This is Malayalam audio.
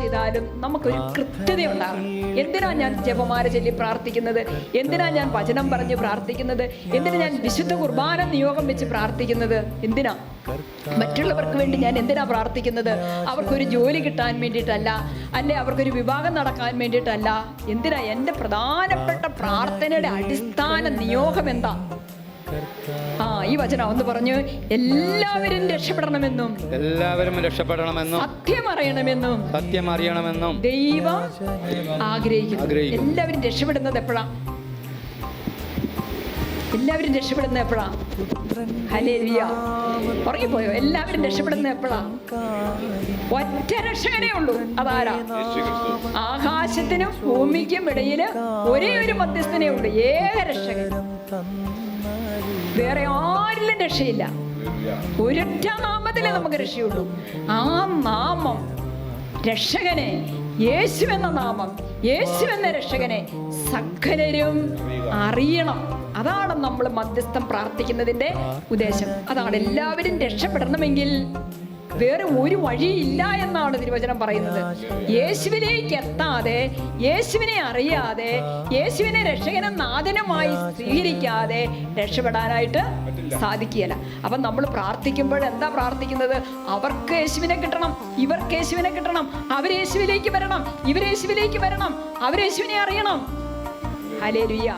ചെയ്താലും നമുക്കൊരു കൃത്യത ഉണ്ടാകണം. എന്തിനാ ഞാൻ ജപമാല ചൊല്ലി പ്രാർത്ഥിക്കുന്നത്? എന്തിനാ ഞാൻ വചനം പറഞ്ഞ് പ്രാർത്ഥിക്കുന്നത്? എന്തിനാ ഞാൻ വിശുദ്ധ കുർബാന നിയോഗം വെച്ച് പ്രാർത്ഥിക്കുന്നത്? എന്തിനാ? മറ്റുള്ളവർക്ക് വേണ്ടി ഞാൻ എന്തിനാ പ്രാർത്ഥിക്കുന്നത്? അവർക്കൊരു ജോലി കിട്ടാൻ വേണ്ടിയിട്ടല്ല, അല്ലെ അവർക്കൊരു വിവാഹം നടക്കാൻ വേണ്ടിയിട്ടല്ല. എന്തിനാ? എൻ്റെ പ്രധാനപ്പെട്ട പ്രാർത്ഥനയുടെ അടിസ്ഥാന നിയോഗം എന്താ? ഈ വചനം ഒന്ന് പറഞ്ഞു, എല്ലാവരും രക്ഷപ്പെടണമെന്നും സത്യം അറിയണമെന്നും ദൈവം ആഗ്രഹിക്കുന്നു. എല്ലാവരും രക്ഷപ്പെടുന്നത് എപ്പോഴാ? എല്ലാവരും രക്ഷപ്പെടുന്നത് എപ്പോഴാ? ഹല്ലേലൂയ. ഉറങ്ങിപ്പോയോ? എല്ലാവരും രക്ഷപ്പെടുന്നത് എപ്പോഴാ? ഒറ്റ രക്ഷകനേ ഉള്ളൂ. അതാരാ? ആകാശത്തിനും ഭൂമിക്കും ഇടയിൽ ഒരേ ഒരു മധ്യസ്ഥനേ ഉള്ളൂ, ഏക രക്ഷകൻ. വേറെ ആരിലും രക്ഷയില്ല. ഒരൊറ്റ നാമത്തിലേ നമുക്ക് രക്ഷയുള്ളൂ. ആ നാമം, രക്ഷകനെ, യേശു എന്ന നാമം, യേശു എന്ന രക്ഷകനെ സകലരും അറിയണം. അതാണ് നമ്മൾ മധ്യസ്ഥം പ്രാർത്ഥിക്കുന്നതിൻ്റെ ഉദ്ദേശം. അതാണ് എല്ലാവരും രക്ഷപ്പെടണമെങ്കിൽ വേറെ ഒരു വഴിയില്ല എന്നാണ് തിരുവചനം പറയുന്നത്. യേശുവിലേക്ക് എത്താതെ, യേശുവിനെ അറിയാതെ, യേശുവിനെ രക്ഷകനും നാഥനുമായി സ്വീകരിക്കാതെ രക്ഷപ്പെടാനായിട്ട് സാധിക്കുകയില്ല. അപ്പം നമ്മൾ പ്രാർത്ഥിക്കുമ്പോൾ എന്താ പ്രാർത്ഥിക്കുന്നത്? അവർക്ക് യേശുവിനെ കിട്ടണം, ഇവർക്ക് യേശുവിനെ കിട്ടണം, അവർ യേശുവിലേക്ക് വരണം, ഇവർ യേശുവിലേക്ക് വരണം, അവർ യേശുവിനെ അറിയണം. ഹല്ലേലൂയ.